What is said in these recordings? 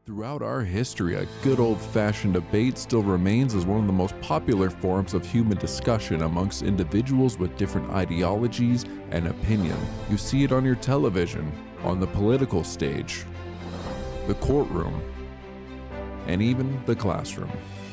Throughout our history, a good old-fashioned debate still remains as one of the most popular forms of human discussion amongst individuals with different ideologies and opinion. You see it on your television, on the political stage, the courtroom, and even the classroom.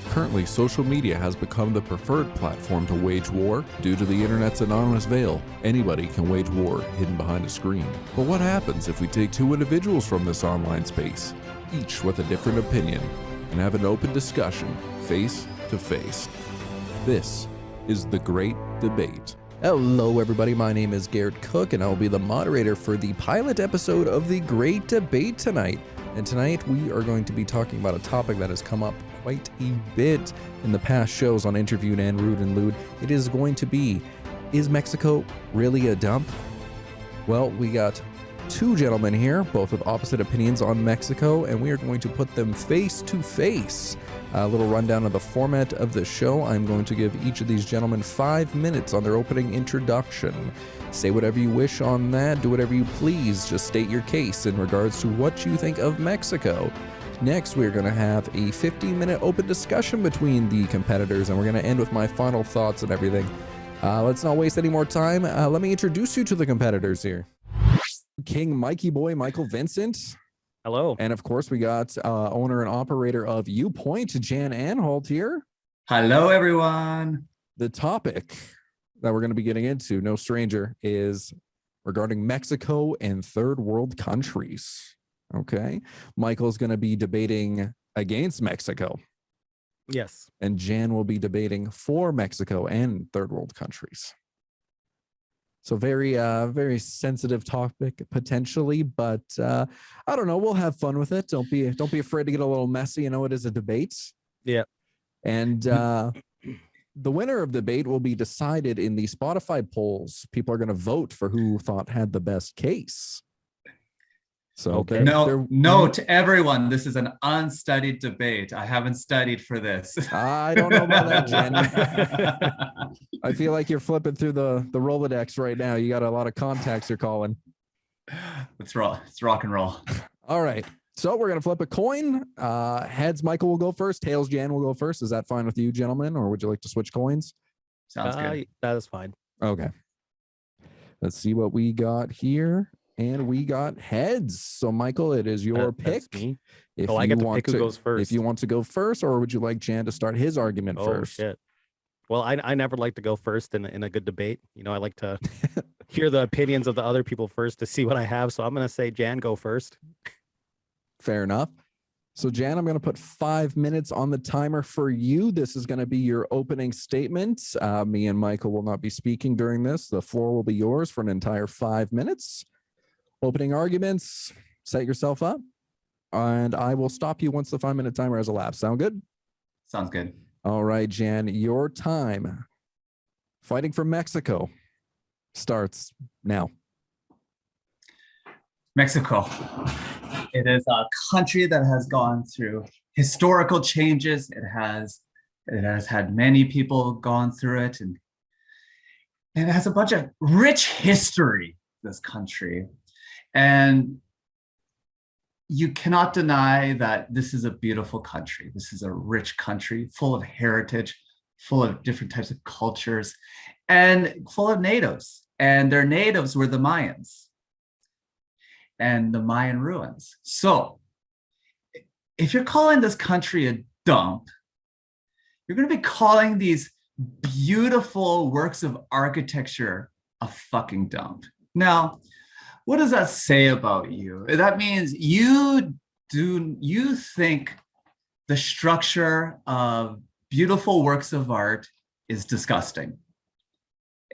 Currently, social media has become the preferred platform to wage war. Due to the internet's anonymous veil, anybody can wage war hidden behind a screen. But what happens if we take two individuals from this online space, each with a different opinion, and have an open discussion, face to face? This is The Great Debate. Hello everybody, my name is Garrett Cook and I will be the moderator for the pilot episode of The Great Debate tonight. And tonight we are going to be talking about a topic that has come up quite a bit in the past shows on Interviewed and Rude and Lewd. It is going to be, is Mexico really a dump? Well, we got two gentlemen here, both with opposite opinions on Mexico, and we are going to put them face to face. A little rundown of the format of the show. I'm going to give each of these gentlemen 5 minutes on their opening introduction. Say whatever you wish on that, do whatever you please, just state your case in regards to what you think of Mexico. Next, we're going to have a 15-minute open discussion between the competitors, and we're going to end with my final thoughts and everything. Let's not waste any more time. Let me introduce you to the competitors here. King Mikey Boy, Michael Vincent. Hello. And of course, we got owner and operator of Viewpoint, Jan Anholt here. Hello, everyone. The topic that we're going to be getting into, no stranger, is regarding Mexico and third world countries. Okay. Michael's going to be debating against Mexico. Yes. And Jan will be debating for Mexico and third world countries. So very sensitive topic potentially, but I don't know. We'll have fun with it. Don't be afraid to get a little messy. You know, it is a debate. Yeah. And the winner of the debate will be decided in the Spotify polls. People are going to vote for who thought had the best case. So okay. Note everyone, this is an unstudied debate. I haven't studied for this. I don't know about that, Jen. I feel like you're flipping through the Rolodex right now. You got a lot of contacts you're calling. It's rock and roll. All right. So we're going to flip a coin. Heads, Michael will go first. Tails, Jan will go first. Is that fine with you, gentlemen? Or would you like to switch coins? Sounds good. That is fine. Okay. Let's see what we got here. And we got heads. So, Michael, it is your pick. If I get to pick who goes first. If you want to go first, or would you like Jan to start his argument first? Oh, shit. Well, I never like to go first in a good debate. You know, I like to hear the opinions of the other people first to see what I have. So I'm going to say, Jan, go first. Fair enough. So, Jan, I'm going to put 5 minutes on the timer for you. This is going to be your opening statement. Me and Michael will not be speaking during this. The floor will be yours for an entire 5 minutes. Opening arguments, set yourself up, and I will stop you once the 5-minute timer has elapsed. Sound good? Sounds good. All right, Jan, your time fighting for Mexico starts now. Mexico. It is a country that has gone through historical changes. It has had many people gone through it, and it has a bunch of rich history, this country. And you cannot deny that this is a beautiful country. This is a rich country full of heritage, full of different types of cultures, and full of natives. And their natives were the Mayans and the Mayan ruins. So if you're calling this country a dump, you're going to be calling these beautiful works of architecture a fucking dump. Now, what does that say about you? That means you think the structure of beautiful works of art is disgusting.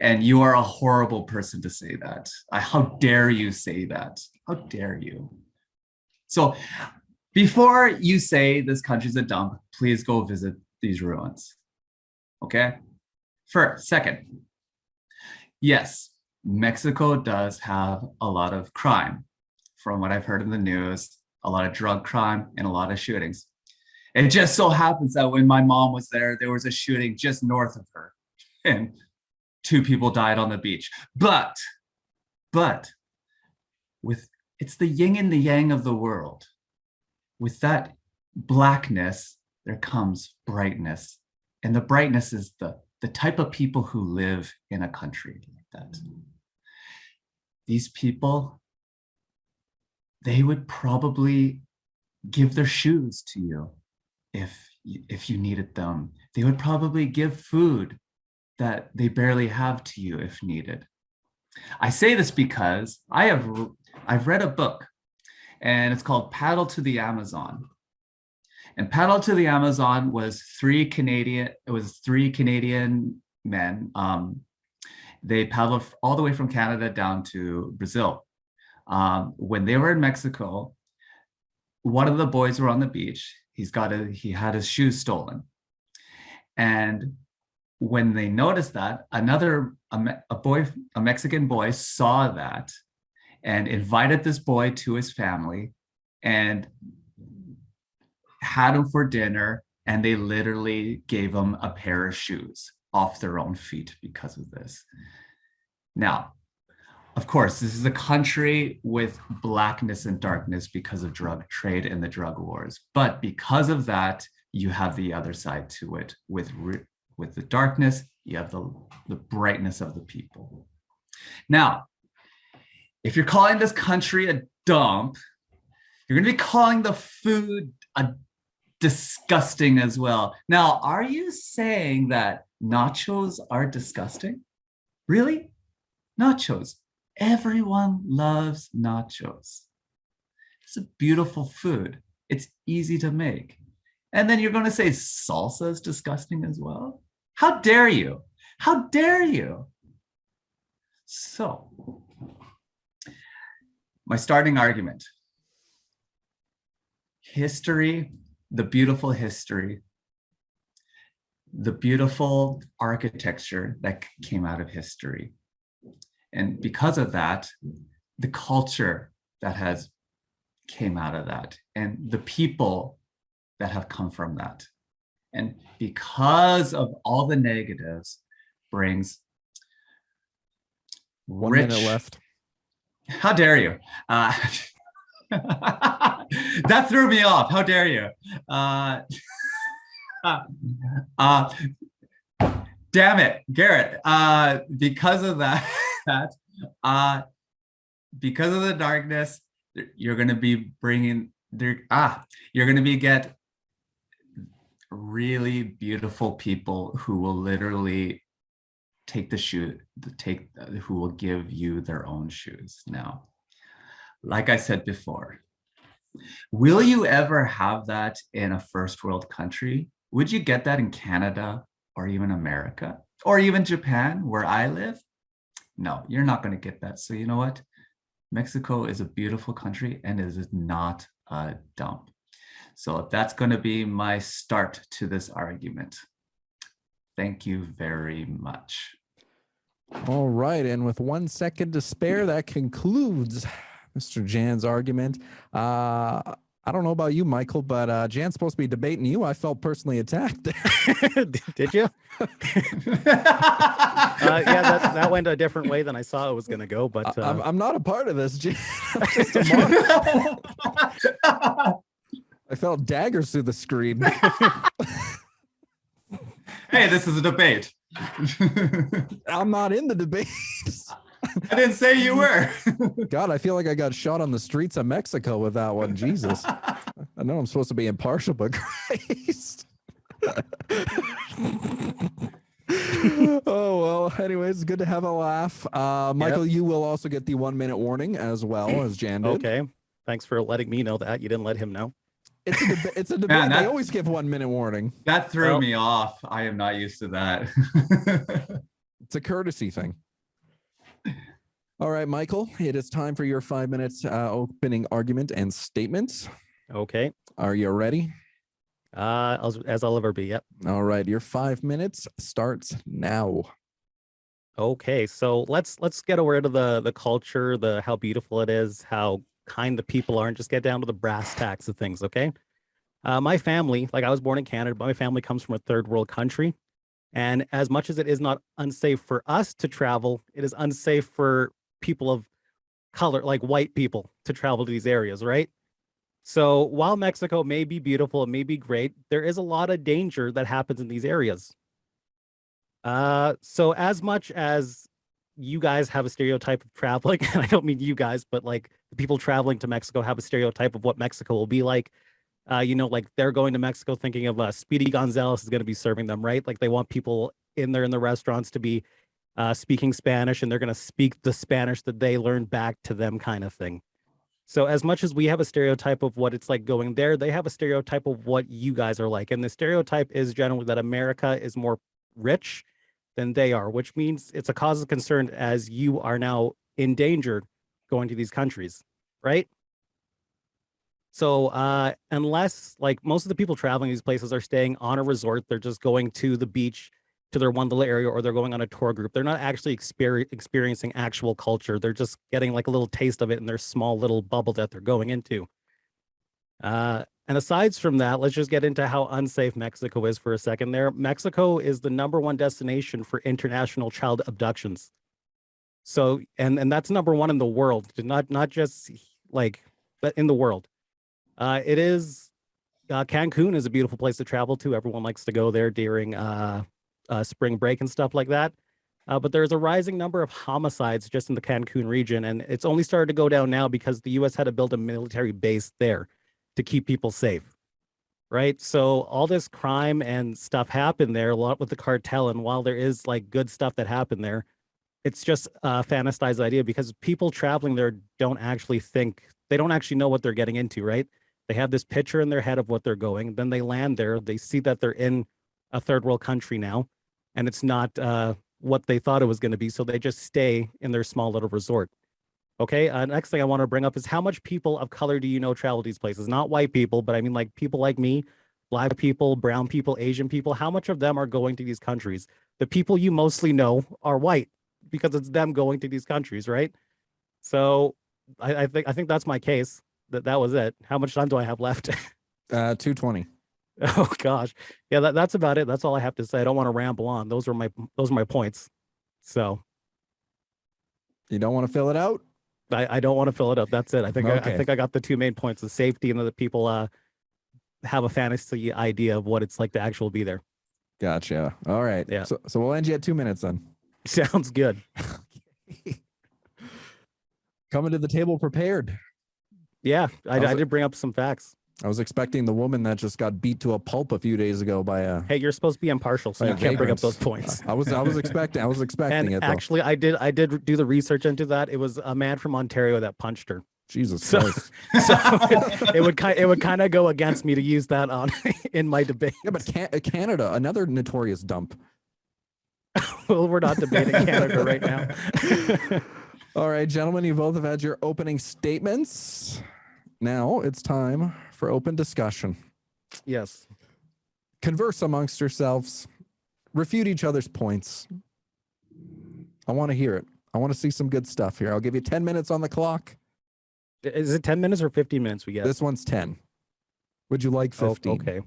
And you are a horrible person to say that. How dare you say that? How dare you? So before you say this country's a dump, please go visit these ruins. Okay? Second, yes, Mexico does have a lot of crime. From what I've heard in the news, a lot of drug crime and a lot of shootings. It just so happens that when my mom was there was a shooting just north of her and 2 people died on the beach. But it's the yin and the yang of the world. with that blackness, there comes brightness. And the brightness is the type of people who live in a country like that. These people, they would probably give their shoes to you if you needed them. They would probably give food that they barely have to you if needed. I say this because I've read a book, and it's called Paddle to the Amazon. And Paddle to the Amazon was three Canadian men. They paddled all the way from Canada down to Brazil. When they were in Mexico, one of the boys were on the beach. He had his shoes stolen. And when they noticed that, a Mexican boy saw that and invited this boy to his family and had him for dinner, and they literally gave him a pair of shoes off their own feet because of this. Now, of course, this is a country with blackness and darkness because of drug trade and the drug wars. But because of that, you have the other side to it. With the darkness, you have the brightness of the people. Now, if you're calling this country a dump, you're going to be calling the food disgusting as well. Now, are you saying that nachos are disgusting? Really? Nachos. Everyone loves nachos. It's a beautiful food. It's easy to make. And then you're going to say salsa is disgusting as well? How dare you? How dare you? So, my starting argument. History, the beautiful history, the beautiful architecture that came out of history. And because of that, the culture that has came out of that, and the people that have come from that. And because of all the negatives brings 1 minute left. How dare you? That threw me off. How dare you? Damn it, Garrett. Because of that, because of the darkness, you're going to be get really beautiful people who will literally who will give you their own shoes. Now, like I said before, will you ever have that in a first world country? Would you get that in Canada or even America or even Japan, where I live? No, you're not going to get that. So you know what? Mexico is a beautiful country and it is not a dump. So that's going to be my start to this argument. Thank you very much. All right. And with 1 second to spare, that concludes Mr. Jan's argument. I don't know about you, Michael, but Jan's supposed to be debating you. I felt personally attacked. Did you? That went a different way than I saw it was going to go. But I'm not a part of this, Jan. I'm just a I felt daggers through the screen. Hey, this is a debate. I'm not in the debate. I didn't say you were. God, I feel like I got shot on the streets of Mexico with that one. Jesus. I know I'm supposed to be impartial, but Christ. Oh, well, anyways, it's good to have a laugh. Michael, you will also get the 1 minute warning as well as Jan did. Okay. Thanks for letting me know that. You didn't let him know. It's a debate. Man, they always give 1 minute warning. That threw me off. I am not used to that. It's a courtesy thing. All right, Michael, it is time for your 5 minutes opening argument and statements. Okay. Are you ready? As I'll ever be. Yep. All right. Your 5 minutes starts now. Okay. So let's get rid of the culture, how beautiful it is, how kind the people are, and just get down to the brass tacks of things. Okay. My family, like I was born in Canada, but my family comes from a third world country. And as much as it is not unsafe for us to travel, it is unsafe for people of color, like white people, to travel to these areas, right? So while Mexico may be beautiful, it may be great, there is a lot of danger that happens in these areas. So as much as you guys have a stereotype of traveling, and I don't mean you guys, but like the people traveling to Mexico have a stereotype of what Mexico will be like. Like they're going to Mexico thinking of Speedy Gonzalez is going to be serving them, right? Like they want people in there in the restaurants to be speaking Spanish, and they're going to speak the Spanish that they learned back to them, kind of thing. So as much as we have a stereotype of what it's like going there, they have a stereotype of what you guys are like. And the stereotype is generally that America is more rich than they are, which means it's a cause of concern as you are now endangered going to these countries, right? So unless like most of the people traveling these places are staying on a resort, they're just going to the beach to their one little area, or they're going on a tour group. They're not actually experiencing actual culture. They're just getting like a little taste of it in their small little bubble that they're going into. And aside from that, let's just get into how unsafe Mexico is for a second there. Mexico is the #1 destination for international child abductions. So, and that's #1 in the world, not just like, but in the world. It is Cancun is a beautiful place to travel to. Everyone likes to go there during spring break and stuff like that. But there's a rising number of homicides just in the Cancun region, and it's only started to go down now because the U.S. had to build a military base there to keep people safe, right? So all this crime and stuff happened there, a lot with the cartel, and while there is like good stuff that happened there, it's just a fantasized idea because people traveling there don't actually know what they're getting into, right? They have this picture in their head of what they're going. Then they land there. They see that they're in a third world country now, and it's not what they thought it was going to be. So they just stay in their small little resort. Okay. Next thing I want to bring up is how much people of color do you know travel to these places? Not white people, but I mean like people like me, Black people, brown people, Asian people. How much of them are going to these countries? The people you mostly know are white because it's them going to these countries, right? So I think that's my case. That was it. How much time do I have left? 2:20. Oh gosh, yeah, that's about it. That's all I have to say. I don't want to ramble on. Those are my points. So You don't want to fill it out? I don't want to fill it up. That's it. I think Okay. I think I got the two main points: the safety and that people have a fantasy idea of what it's like to actually be there. Gotcha. All right. Yeah. So we'll end you at 2 minutes then. Sounds good. Coming to the table prepared. Yeah, I did bring up some facts. I was expecting the woman that just got beat to a pulp a few days ago by a. Hey, you're supposed to be impartial, so by you a can't bring up vagrant. those points. I was expecting And it though. actually, I did do the research into that. It was a man from Ontario that punched her. Jesus So, Christ. so it would kind of go against me to use that on in my debate. Yeah, but Canada, another notorious dump. Well, we're not debating Canada right now. All right, gentlemen, you both have had your opening statements. Now it's time for open discussion. Yes. Converse amongst yourselves. Refute each other's points. I want to hear it. I want to see some good stuff here. I'll give you 10 minutes on the clock. Is it 10 minutes or 15 minutes we get? This one's 10. Would you like 15? Okay.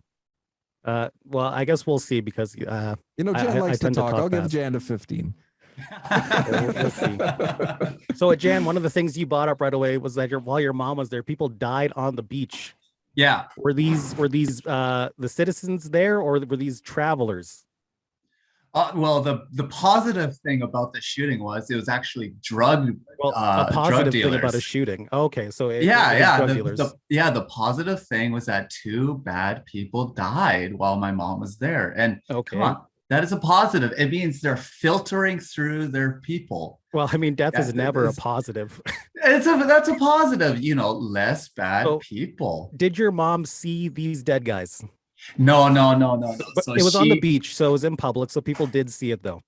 Well, I guess we'll see because Jan I likes to tend to talk. talk I'll give fast. Jan to 15. we'll see. So, Jan, one of the things you brought up right away was that while your mom was there, people died on the beach. Yeah. Were these the citizens there, or were these travelers? Well, the positive thing about the shooting was it was actually drug Well, a drug positive thing about a dealers. shooting. Okay, so it was Yeah, drug the, dealers. the positive thing was that 2 bad people died while my mom was there. And Okay. come on, that is a positive. It means they're filtering through their people. Well, I mean, death Yeah, is never a it's- positive. That's a positive, less bad So- people. Did your mom see these dead guys? No. But So it was on the she- beach, so it was in public, so people did see it though.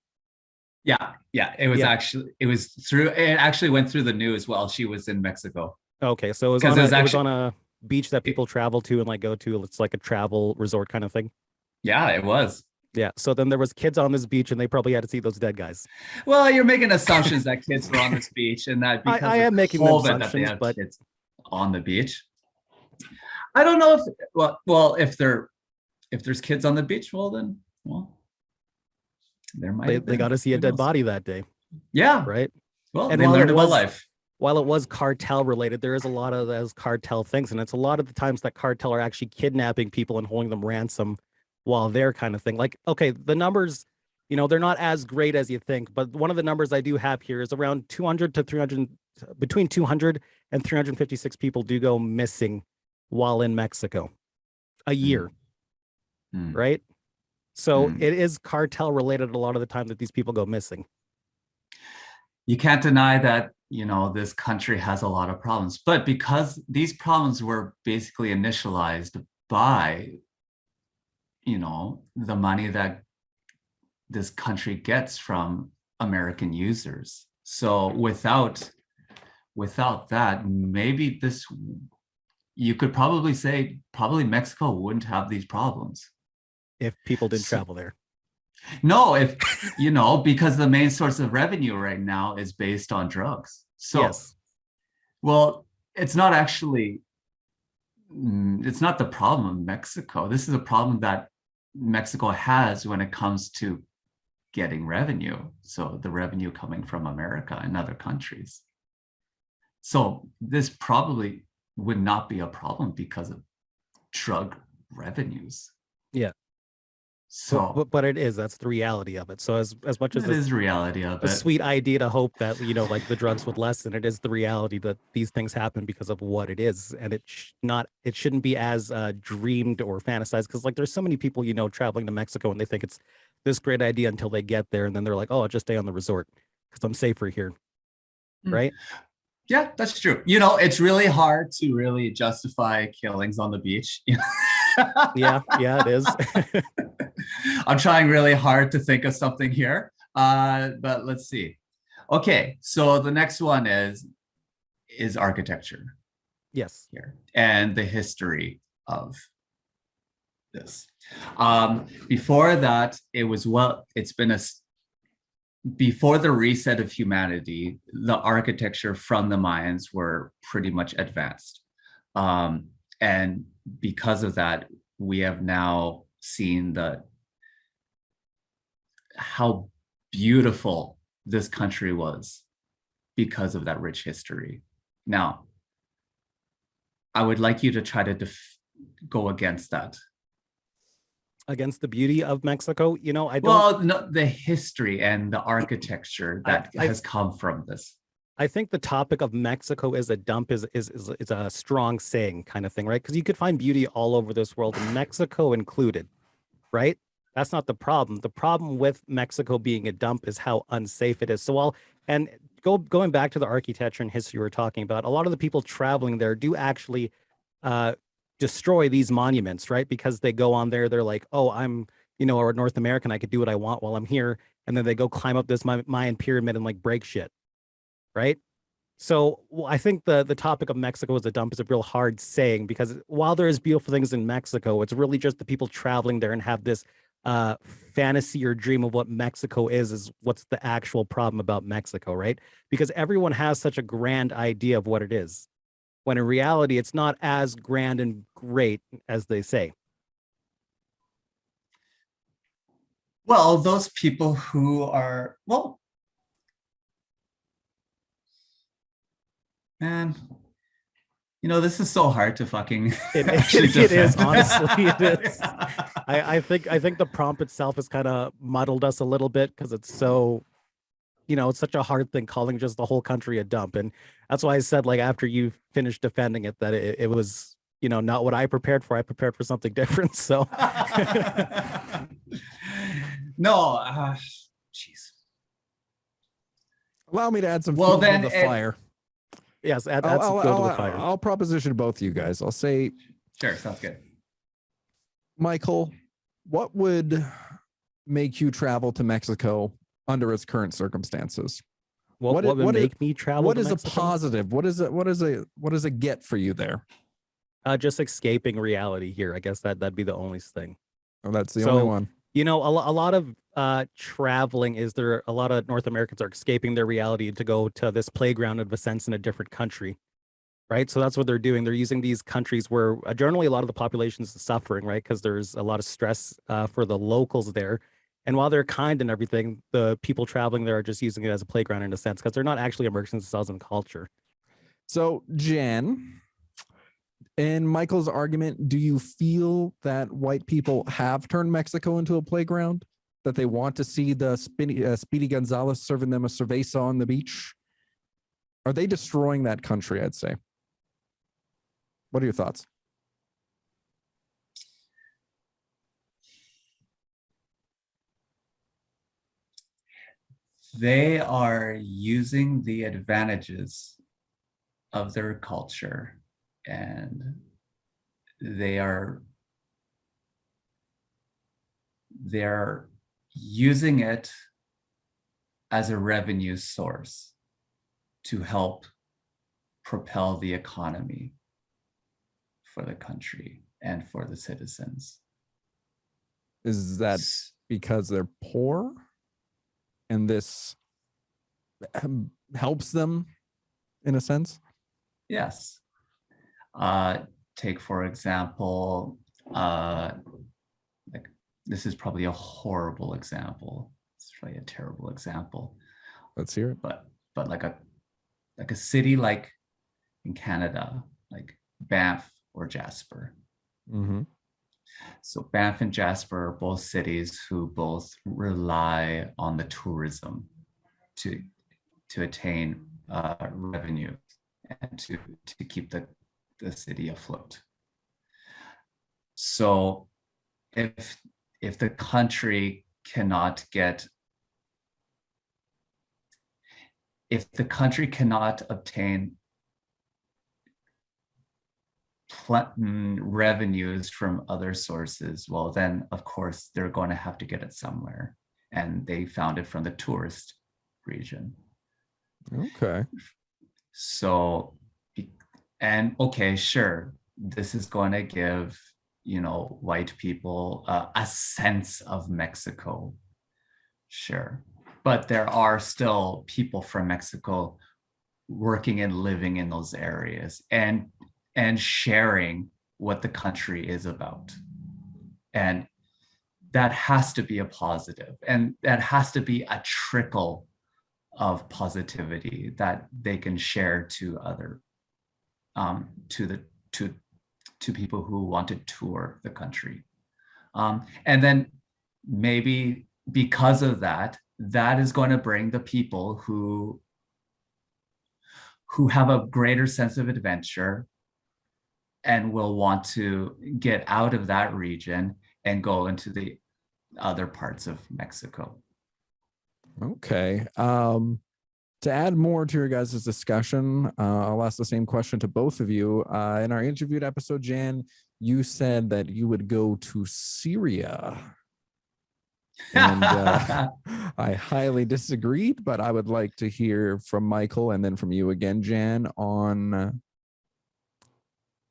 Yeah, it was Yeah. it actually went through the news while she was in Mexico. Okay, so it was 'Cause on it was it was actually- on a beach that people travel to and like go to. It's like a travel resort kind of thing. Yeah, it was. Yeah. So then there was kids on this beach, and they probably had to see those dead guys. Well, you're making assumptions that kids were on this beach and that because I of am making them COVID that they assumptions, have but- kids on the beach. I don't know if there's kids on the beach, there might They have been. got to see a Who dead knows? body that day, Yeah, right? well, And they while learned it about was- life. while it was cartel related, there is a lot of those cartel things, and it's a lot of the times that cartel are actually kidnapping people and holding them ransom while they're kind of thing. Like, okay, the numbers, they're not as great as you think, but one of the numbers I do have here is around 200 to 300, between 200 and 356 people do go missing while in Mexico a year, right? So it is cartel related a lot of the time that these people go missing. You can't deny that, this country has a lot of problems, but because these problems were basically initialized by, the money that this country gets from American users. So without that, maybe you could probably say Mexico wouldn't have these problems if people didn't travel there. No, if because the main source of revenue right now is based on drugs. So, yes. Well, it's not actually, it's not the problem of Mexico. This is a problem that Mexico has when it comes to getting revenue. So the revenue coming from America and other countries. So this probably would not be a problem because of drug revenues. Yeah. So, but it is. That's the reality of it. So as much as it is reality of a it. sweet idea to hope that like the drugs would lessen, it is the reality that these things happen because of what it is, and it shouldn't be as dreamed or fantasized. Because like there's so many people traveling to Mexico and they think it's this great idea until they get there, and then they're like, oh, I'll just stay on the resort because I'm safer here, right? Yeah, that's true. It's really hard to really justify killings on the beach. yeah, it is. I'm trying really hard to think of something here, but let's see. Okay, so the next one is architecture. Yes. Here and the history of this. Before that, before the reset of humanity, the architecture from the Mayans were pretty much advanced. And because of that, we have now seen how beautiful this country was because of that rich history. Now, I would like you to try to go against that. Against the beauty of Mexico, I don't. Well, no, the history and the architecture that has come from this. I think the topic of Mexico as a dump is a strong saying kind of thing, right? Because you could find beauty all over this world, and Mexico included, right? That's not the problem. The problem with Mexico being a dump is how unsafe it is. So going back to the architecture and history we're talking about, a lot of the people traveling there do actually destroy these monuments, right? Because they go on there, they're like, oh, I'm, a North American, I could do what I want while I'm here. And then they go climb up this Mayan pyramid and like break shit, right? So I think the topic of Mexico as a dump is a real hard saying, because while there is beautiful things in Mexico, it's really just the people traveling there and have this fantasy or dream of what Mexico is what's the actual problem about Mexico, right? Because everyone has such a grand idea of what it is, when in reality, it's not as grand and great as they say. Well, those people who are, man, this is so hard to fucking. It is, honestly, it is. I think the prompt itself has kind of muddled us a little bit because it's so, it's such a hard thing calling just the whole country a dump. And that's why I said, like, after you finished defending it, that it was, not what I prepared for. I prepared for something different. So no, jeez. Allow me to add some fuel to the fire. Yes, add some fuel to the fire. I'll proposition both you guys. I'll say, sure, sounds good. Michael, what would make you travel to Mexico under its current circumstances? What would make me travel? What to is Mexico? a positive? What is a get for you there? Just escaping reality here. I guess that'd be the only thing. Oh, that's the only one. A lot of traveling is there. A lot of North Americans are escaping their reality to go to this playground of a sense in a different country, right? So that's what they're doing. They're using these countries where generally a lot of the population is suffering, right? Because there's a lot of stress for the locals there. And while they're kind and everything, the people traveling there are just using it as a playground in a sense, because they're not actually immersing themselves in culture. So, Jen, in Michael's argument, do you feel that white people have turned Mexico into a playground? That they want to see the Speedy Gonzalez serving them a cerveza on the beach? Are they destroying that country, I'd say? What are your thoughts? They are using the advantages of their culture, and they're using it as a revenue source to help propel the economy for the country and for the citizens. Is that because they're poor and this helps them in a sense? Yes. Take, for example, like, this is probably a horrible example. It's really a terrible example. Let's hear it. But like a city like in Canada, like Banff or Jasper. Mm-hmm. So Banff and Jasper are both cities who both rely on the tourism to attain revenue and to keep the city afloat. So if the country cannot obtain revenues from other sources, well, then of course they're going to have to get it somewhere, and they found it from the tourist region. Okay. So, and okay, sure, this is going to give, white people a sense of Mexico, sure, but there are still people from Mexico working and living in those areas and sharing what the country is about. And that has to be a positive, and that has to be a trickle of positivity that they can share to other to people who want to tour the country. And then maybe because of that is going to bring the people who have a greater sense of adventure and will want to get out of that region and go into the other parts of Mexico. Okay. To add more to your guys' discussion, I'll ask the same question to both of you. In our interviewed episode, Jan, you said that you would go to Syria. And I highly disagreed, but I would like to hear from Michael and then from you again, Jan, on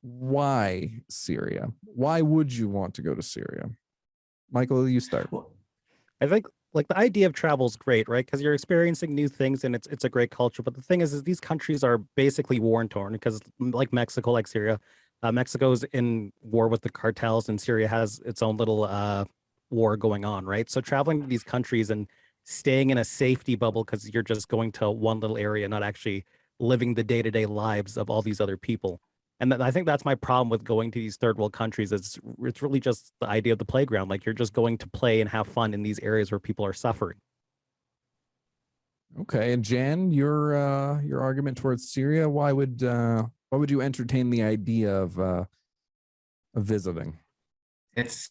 why Syria? Why would you want to go to Syria? Michael, you start. I think like the idea of travel is great, right? Because you're experiencing new things and it's a great culture. But the thing is these countries are basically war torn because like Mexico, like Syria, Mexico's in war with the cartels and Syria has its own little war going on, right? So traveling to these countries and staying in a safety bubble because you're just going to one little area, not actually living the day-to-day lives of all these other people. And I think that's my problem with going to these third world countries. It's really just the idea of the playground. Like you're just going to play and have fun in these areas where people are suffering. Okay, and Jan, your argument towards Syria, why would you entertain the idea of visiting? It's,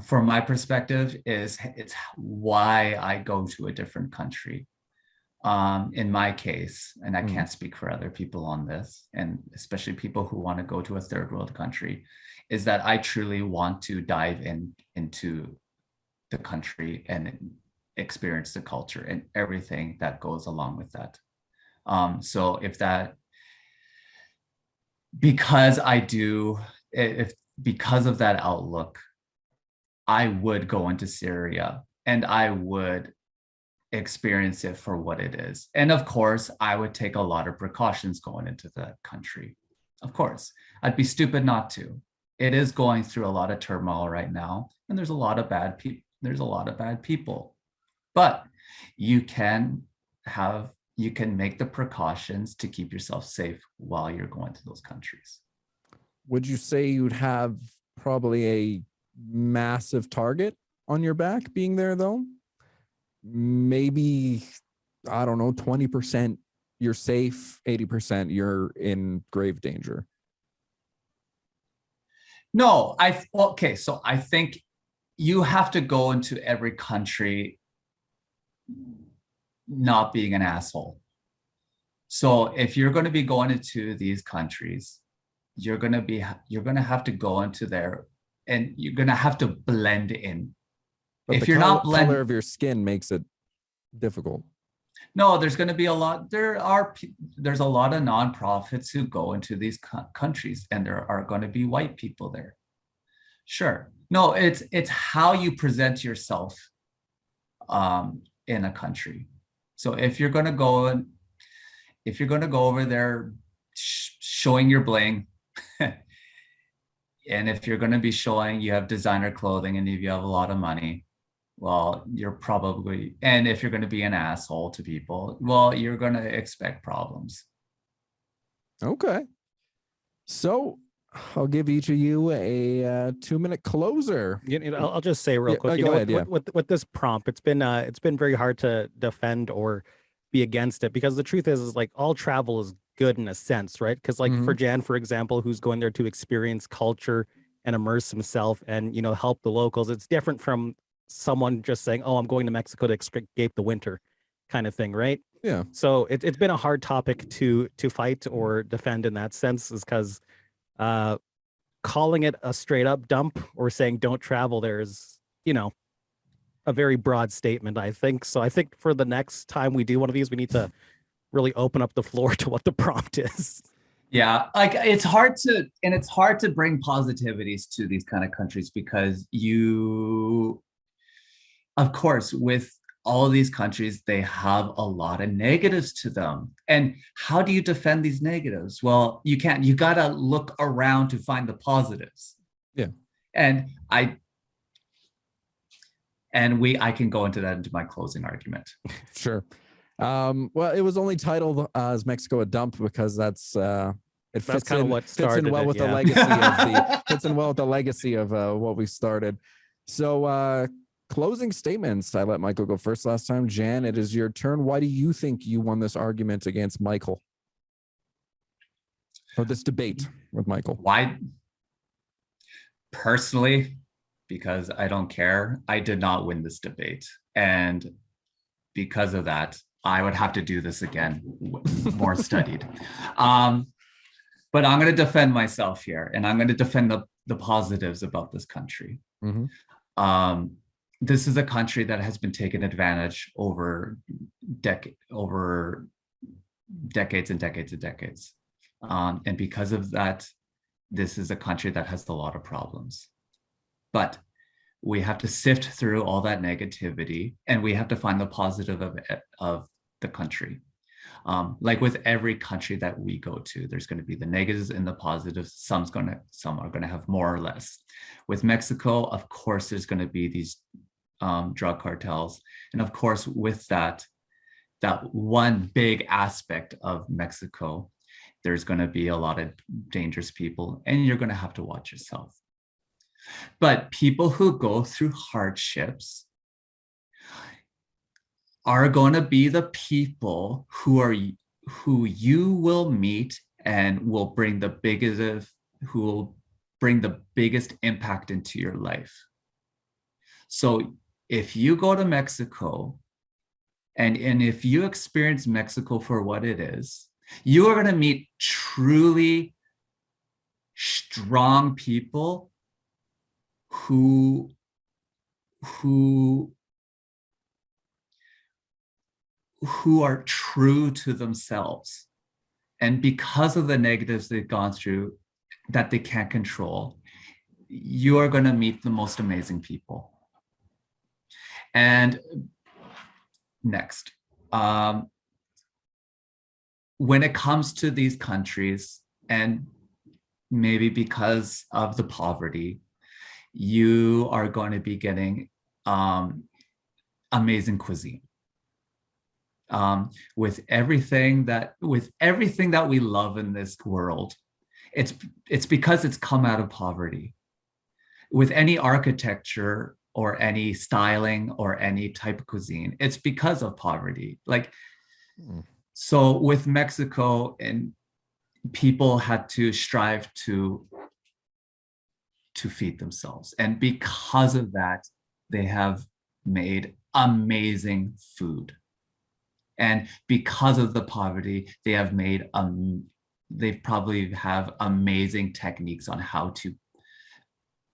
from my perspective, it's why I go to a different country. In my case, and I can't speak for other people on this, and especially people who want to go to a third world country, is that I truly want to dive into the country and experience the culture and everything that goes along with that. So because of that outlook, I would go into Syria and I would experience it for what it is. And of course, I would take a lot of precautions going into the country. Of course, I'd be stupid not to. It is going through a lot of turmoil right now, and there's a lot of bad people. But you can have you can make the precautions to keep yourself safe while you're going to those countries. Would you say you'd have probably a massive target on your back being there though? Maybe, I don't know, 20% you're safe, 80% you're in grave danger. No, okay, so I think you have to go into every country not being an asshole. So if you're going to be going into these countries, you're going to have to go into there and you're going to have to blend in. But if the you're not color of your skin makes it difficult. No, there's going to be a lot. There's a lot of nonprofits who go into these countries, and there are going to be white people there. Sure. No, it's how you present yourself in a country. So if you're going to go over there showing your bling, and if you're going to be showing you have designer clothing and if you have a lot of money, well, you're probably, and if you're going to be an asshole to people, well, you're going to expect problems. Okay. So I'll give each of you a 2-minute closer. I'll just say real quick, go ahead, with this prompt, it's been very hard to defend or be against it, because the truth is like all travel is good in a sense, right? Because like for Jan, for example, who's going there to experience culture and immerse himself and, help the locals, it's different from someone just saying, oh, I'm going to Mexico to escape the winter kind of thing, right? Yeah. So it's been a hard topic to fight or defend in that sense, is because calling it a straight up dump or saying don't travel there is, a very broad statement, I think. So I think for the next time we do one of these, we need to really open up the floor to what the prompt is. Yeah, like it's hard to bring positivities to these kind of countries, because of course, with all of these countries, they have a lot of negatives to them. And how do you defend these negatives? Well, you can't. You got to look around to find the positives. Yeah. And I can go into that into my closing argument. Sure. Well, it was only titled as Mexico a dump because that's fits in well with the legacy of what we started. So closing statements. I let Michael go first last time. Jan, it is your turn. Why do you think you won this argument against Michael? Or this debate with Michael? Why? Personally, because I don't care. I did not win this debate. And because of that, I would have to do this again, more studied. But I'm going to defend myself here, and I'm going to defend the positives about this country. This is a country that has been taken advantage over decades and decades and decades. And because of that, this is a country that has a lot of problems. But we have to sift through all that negativity, and we have to find the positive of the country. Like with every country that we go to, there's going to be the negatives and the positives. Some are going to have more or less. With Mexico, of course, there's going to be these drug cartels, and of course, with that one big aspect of Mexico, there's going to be a lot of dangerous people, and you're going to have to watch yourself. But people who go through hardships are going to be the people who you will meet and will bring the biggest impact into your life. So if you go to Mexico and if you experience Mexico for what it is, you are going to meet truly strong people who are true to themselves. And because of the negatives they've gone through that they can't control, you are going to meet the most amazing people. And next, when it comes to these countries, and maybe because of the poverty, you are going to be getting amazing cuisine. with everything that we love in this world, it's because it's come out of poverty. With any architecture or any styling or any type of cuisine, it's because of poverty. Like, so with Mexico, and people had to strive to feed themselves, and because of that, they have made amazing food. And because of the poverty, they have made they probably have amazing techniques on how to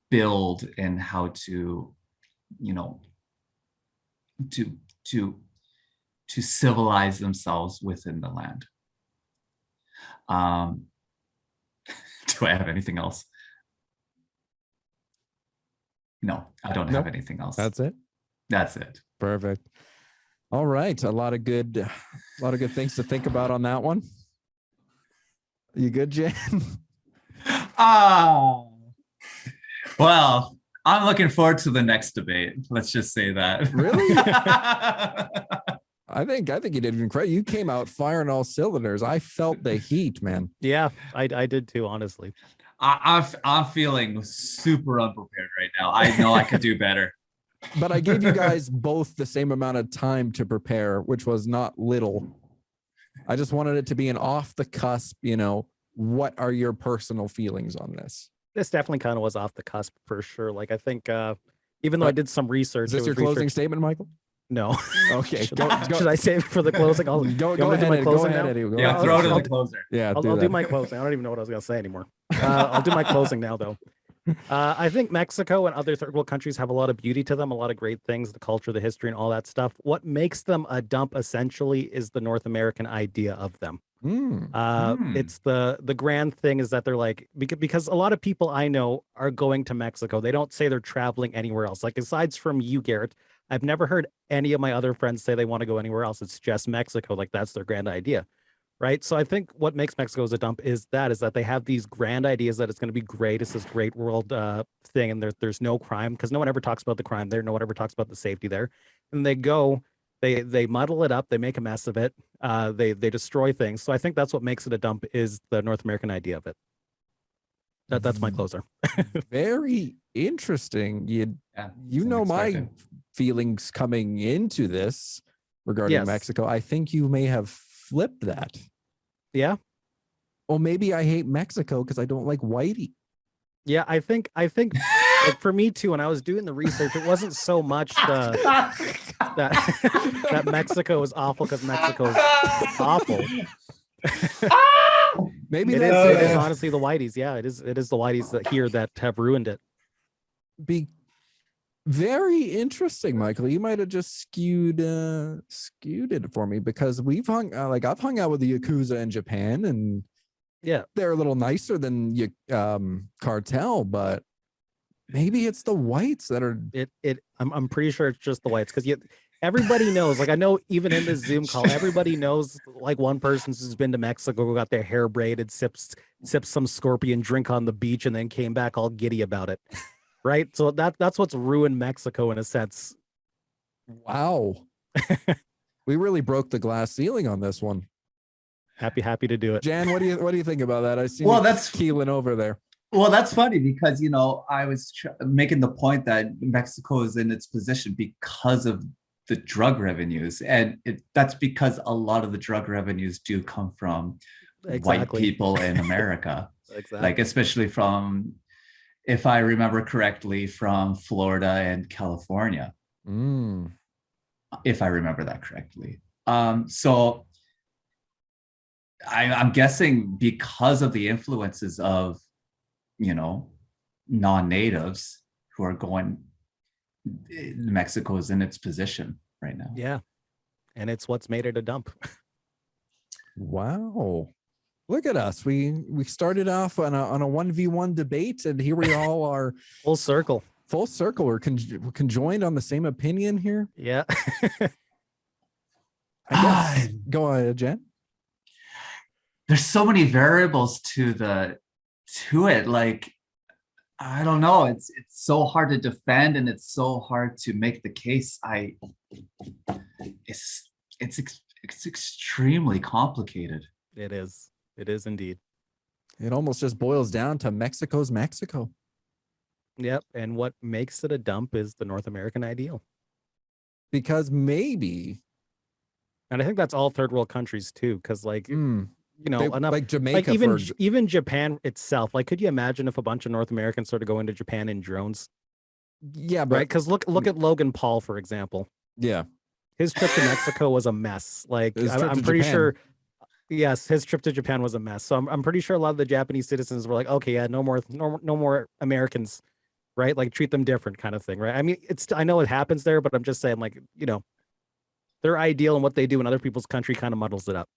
build and how to, you know, to civilize themselves within the land. Do I have anything else? No, I don't have anything else. That's it. That's it. Perfect. All right, a lot of good things to think about on that one. You good, Jen? Well, I'm looking forward to the next debate. Let's just say that. Really? I think you did incredible. You came out firing all cylinders. I felt the heat, man. Yeah, I did too, honestly. I'm feeling super unprepared right now. I know I could do better. But I gave you guys both the same amount of time to prepare, which was not little. I just wanted it to be an off the cusp, you know, what are your personal feelings on this? This definitely kind of was off the cusp for sure. Like, I think even though I did some research. Is this your closing statement, Michael? No. Okay. Should I save it for the closing? Go ahead. Go ahead. Yeah, throw it in the closer. Yeah, I'll do my closing. I don't even know what I was going to say anymore. I'll do my closing now, though. I think Mexico and other third world countries have a lot of beauty to them, a lot of great things, the culture, the history, and all that stuff. What makes them a dump essentially is the North American idea of them. It's the grand thing is that they're like, because a lot of people I know are going to Mexico. They don't say they're traveling anywhere else. Like, aside from you, Garrett, I've never heard any of my other friends say they want to go anywhere else. It's just Mexico. Like, that's their grand idea. Right. So I think what makes Mexico as a dump is that they have these grand ideas that it's going to be great. It's this great world thing. And there's no crime, because no one ever talks about the crime there. No one ever talks about the safety there. And they go, they muddle it up. They make a mess of it. They destroy things. So I think that's what makes it a dump, is the North American idea of it. That's my closer. Very interesting. You know my feelings coming into this regarding Mexico. I think you may have flipped that. Yeah. Well, maybe I hate Mexico because I don't like whitey. Yeah, I think like, for me too, when I was doing the research, it wasn't so much that Mexico is awful because Mexico is awful. Maybe it is honestly the whiteys. Yeah, it is the whiteys that here that have ruined it. Very interesting, Michael. You might have just skewed it for me, because I've hung out with the Yakuza in Japan, and yeah, they're a little nicer than cartel, but maybe it's the whites that are I'm pretty sure it's just the whites, because everybody knows, like, I know even in this Zoom call, everybody knows, like, one person who's been to Mexico, who got their hair braided, sips some scorpion drink on the beach, and then came back all giddy about it. Right. So that's what's ruined Mexico in a sense. Wow. We really broke the glass ceiling on this one. Happy to do it. Jan, what do you think about that? I see that's keeling over there. Well, that's funny, because, you know, I was making the point that Mexico is in its position because of the drug revenues. And that's because a lot of the drug revenues do come from white people in America. Exactly. Like, especially from, if I remember correctly, from Florida and California. If I remember that correctly. So I'm guessing because of the influences of, you know, non-natives who are going, Mexico is in its position right now. Yeah. And it's what's made it a dump. Wow. Look at us. We started off on a 1v1 debate, and here we all are full circle. We're conjoined on the same opinion here. Yeah. Go ahead, Jen. There's so many variables to it. Like, I don't know. It's so hard to defend, and it's so hard to make the case. it's extremely complicated. It is. It is indeed. It almost just boils down to Mexico's Mexico. Yep. And what makes it a dump is the North American ideal. Because maybe And I think that's all third world countries too. Cause like, you know, they, enough like Jamaica, even Japan itself. Like, could you imagine if a bunch of North Americans started going to Japan in drones? yeah, but Right? Because look at Logan Paul, for example. yeah, His trip to Mexico was a mess. Like, His trip I'm to pretty Japan. sure. Yes, his trip to Japan was a mess. So I'm pretty sure a lot of the Japanese citizens were like, okay, yeah, no more Americans, right? Like, treat them different, kind of thing, right? I mean, I know it happens there, but I'm just saying, like, you know, their ideal and what they do in other people's country kind of muddles it up.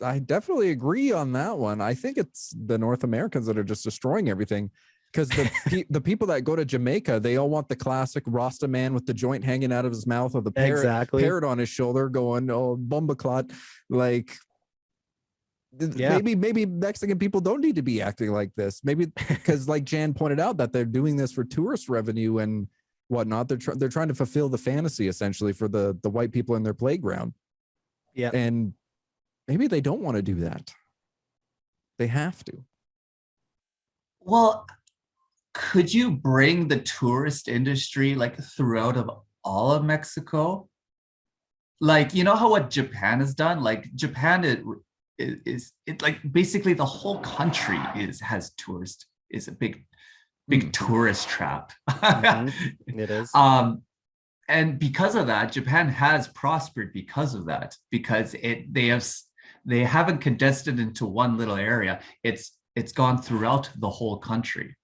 I definitely agree on that one. I think it's the North Americans that are just destroying everything. Because the people that go to Jamaica, they all want the classic Rasta man with the joint hanging out of his mouth or the parrot on his shoulder going, oh, bumbaclot. Like, Yeah. maybe Mexican people don't need to be acting like this. Maybe because, like Jan pointed out, that they're doing this for tourist revenue and whatnot. They're trying to fulfill the fantasy essentially for the white people in their playground. Yeah. And maybe they don't want to do that. They have to. Well, could you bring the tourist industry like throughout of all of Mexico? Like, you know how what Japan has done? Like Japan is like basically the whole country has tourist, is a big tourist trap. It is. And because of that, Japan has prospered because of that, because they haven't condensed it into one little area. It's gone throughout the whole country.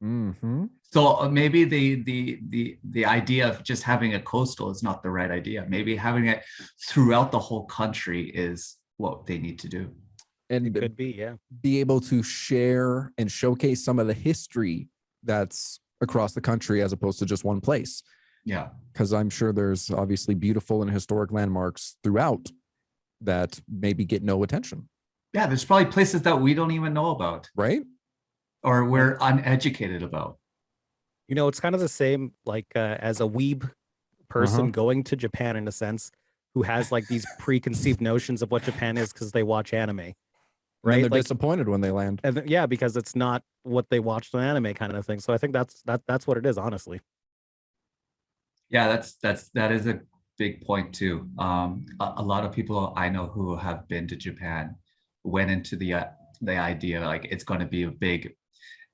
So maybe the idea of just having a coastal is not the right idea. Maybe having it throughout the whole country is what they need to do. And it could be, yeah. Be able to share and showcase some of the history that's across the country as opposed to just one place. Yeah. Because I'm sure there's obviously beautiful and historic landmarks throughout that maybe get no attention. Yeah, there's probably places that we don't even know about. Right? Or we're uneducated about. You know, it's kind of the same like as a weeb person going to Japan in a sense, who has like these preconceived notions of what Japan is because they watch anime. Right? And they're like, disappointed when they land. And yeah, because it's not what they watched on anime kind of thing. So I think that's what it is, honestly. Yeah, that is a big point too. A lot of people I know who have been to Japan went into the idea like it's going to be a big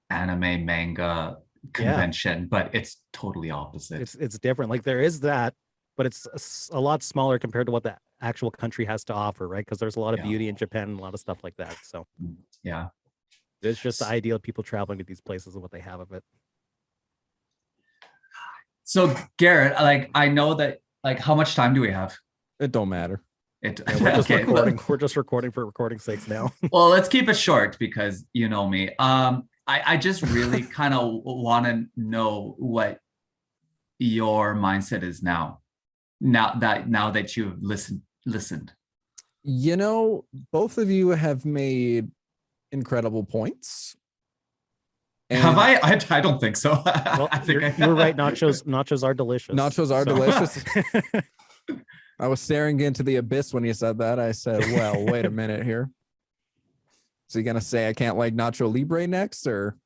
anime manga convention, but it's totally opposite. It's different. Like there is that, but it's a lot smaller compared to what the actual country has to offer, right? Because there's a lot of beauty in Japan and a lot of stuff like that. So yeah, it's just the ideal people traveling to these places and what they have of it. So Garrett, like I know that, like, how much time do we have? It don't matter. We're just recording. We're just recording for recording sakes now. Well, let's keep it short because you know me. I just really kind of want to know what your mindset is now that you've listened. You know, both of you have made incredible points. And have I? I don't think so. Well, I think you're right. Nachos are delicious. Nachos are delicious. I was staring into the abyss when you said that. I said, well, wait a minute here. Is he going to say I can't like Nacho Libre next or?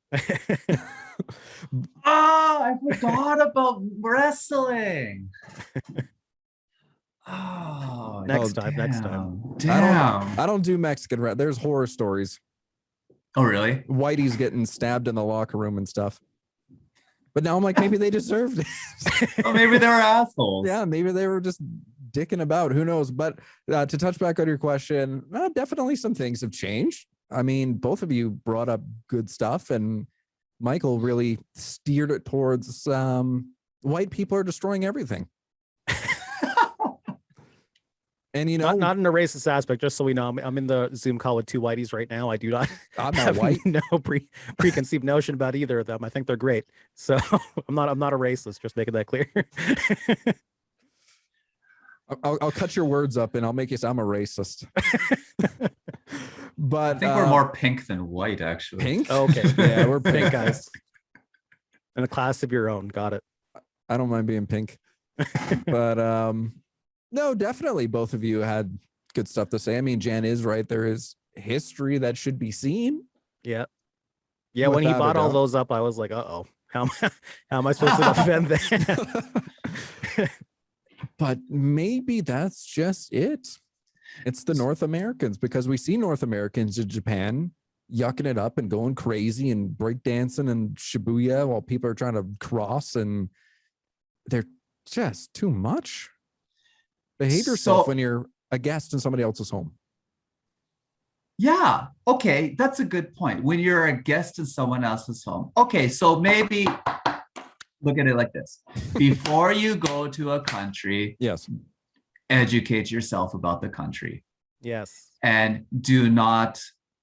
I forgot about wrestling. Next time. Damn. I don't do Mexican. There's horror stories. Oh, really? Whitey's getting stabbed in the locker room and stuff. But now I'm like, maybe they deserved it. Oh, maybe they were assholes. Yeah, maybe they were just dicking about. Who knows? But to touch back on your question, definitely some things have changed. I mean, both of you brought up good stuff, and Michael really steered it towards white people are destroying everything. And you know, not in a racist aspect. Just so we know, I'm in the Zoom call with two whiteys right now. I do not. I'm not white. No preconceived notion about either of them. I think they're great. So I'm not a racist. Just making that clear. I'll cut your words up and I'll make you sound I'm a racist. But I think we're more pink than white, actually. Pink? Okay. Yeah, we're pink guys. In a class of your own. Got it. I don't mind being pink. But no, definitely both of you had good stuff to say. I mean, Jan is right. There is history that should be seen. Yeah. Yeah, when he Without a bought all doubt. those up, I was like, uh-oh, how am I supposed to defend that? But maybe that's just it. It's the North Americans, because we see North Americans in Japan yucking it up and going crazy and breakdancing and Shibuya while people are trying to cross, and they're just too much. Behave yourself when you're a guest in somebody else's home. Yeah. Okay. That's a good point. When you're a guest in someone else's home. Okay. So maybe look at it like this. Before you go to a country, Yes. educate yourself about the country. Yes. And do not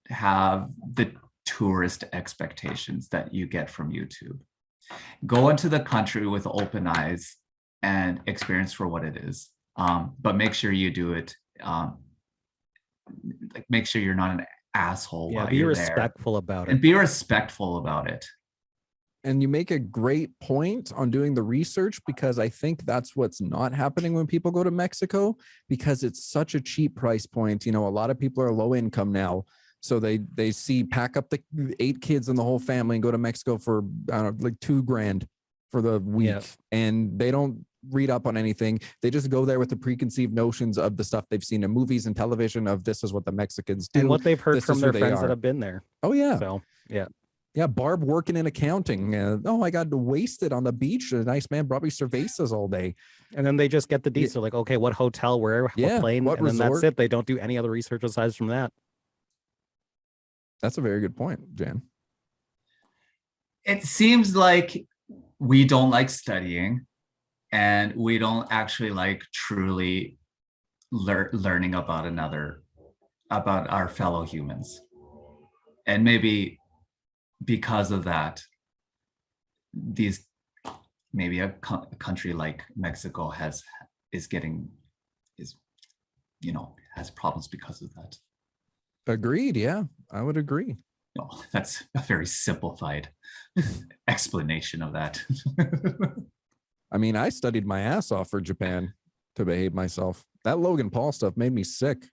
have the tourist expectations that you get from YouTube. Go into the country with open eyes and experience for what it is. But make sure you do it. Like, make sure you're not an asshole. Yeah, while be you're respectful there. about And it. be respectful about it. And you make a great point on doing the research, because I think that's what's not happening when people go to Mexico, because it's such a cheap price point. You know, a lot of people are low income now. So they see pack up the 8 kids and the whole family and go to Mexico for, I don't know, like $2,000 for the week. Yeah. And they don't read up on anything. They just go there with the preconceived notions of the stuff they've seen in movies and television of this is what the Mexicans do. And what they've heard This from is their who they friends are. that have been there. Oh, yeah. So, yeah. Yeah, Barb working in accounting. Oh, I got wasted on the beach. A nice man brought me cervezas all day. And then they just get the deets. They're like, okay, what hotel, where, what Yeah, plane? what And then resort? that's it. They don't do any other research aside from that. That's a very good point, Jan. It seems like we don't like studying, and we don't actually like truly learning about our fellow humans. And maybe because of that, maybe a country like Mexico has problems because of that. Agreed. Yeah, I would agree. No, that's a very simplified explanation of that. I mean, I studied my ass off for Japan to behave myself. That Logan Paul stuff made me sick.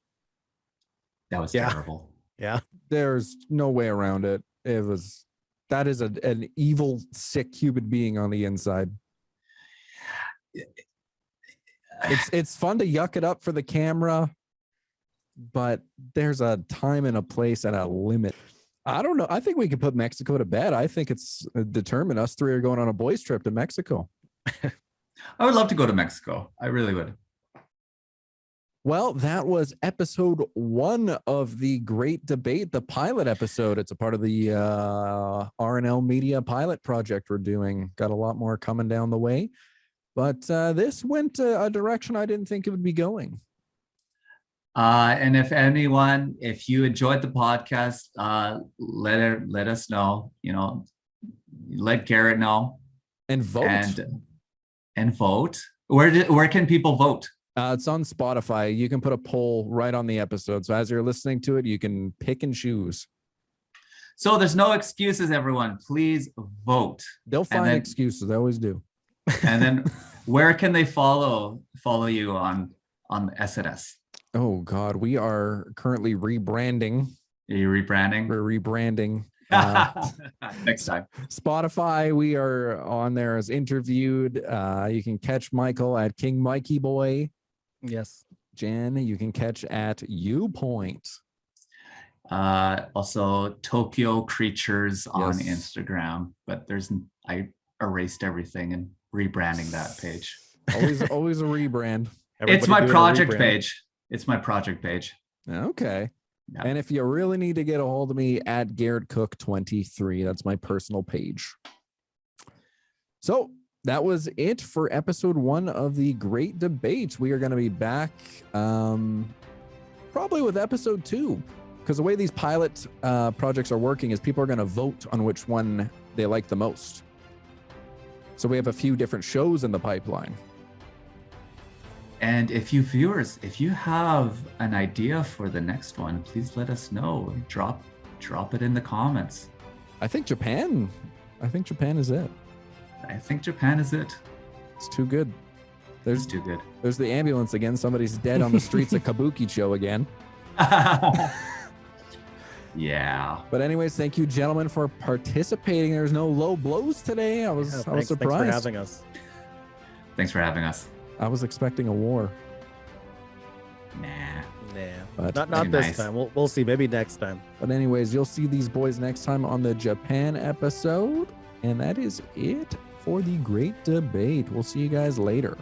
That was Yeah. terrible. Yeah. There's no way around it. That is an evil, sick human being on the inside. It's fun to yuck it up for the camera, but there's a time and a place and a limit. I don't know. I think we can put Mexico to bed. I think it's determined. Us 3 are going on a boys' trip to Mexico. I would love to go to Mexico. I really would. Well, that was episode 1 of the Great Debate, the pilot episode. It's a part of the RNL Media pilot project we're doing. Got a lot more coming down the way. But this went a direction I didn't think it would be going. And if you enjoyed the podcast, let us know. Let Garrett know And vote. and vote. Where can people vote? It's on Spotify. You can put a poll right on the episode. So as you're listening to it, you can pick and choose. So there's no excuses, everyone. Please vote. They'll find excuses. They always do. And then where can they follow you on SNS? Oh God, we are currently rebranding. Are you rebranding? We're rebranding. Next time. Spotify, we are on there as interviewed. You can catch Michael at King Mikey Boy. Yes. Jan, you can catch at UPoint. Also Tokyo Creatures on Yes. Instagram, but I erased everything and rebranding that page. Always a rebrand. It's my Everybody do a project rebrand. page. It's my project page. Okay. Yeah. And if you really need to get a hold of me, at Garrett Cook 23, that's my personal page. So that was it for episode 1 of the Great Debate. We are going to be back probably with episode 2, because the way these pilot projects are working is people are going to vote on which one they like the most. So we have a few different shows in the pipeline. And if you viewers, if you have an idea for the next one, please let us know. Drop it in the comments. I think Japan is it. I think Japan is it. It's too good. It's too good. There's the ambulance again. Somebody's dead on the streets of Kabukicho again. Yeah. But anyways, thank you, gentlemen, for participating. There's no low blows today. I was surprised. Thanks for having us. Thanks for having us. I was expecting a war. Nah. But Not this nice. time. We'll see. Maybe next time. But anyways, you'll see these boys next time on the Japan episode. And that is it for the Great Debate. We'll see you guys later.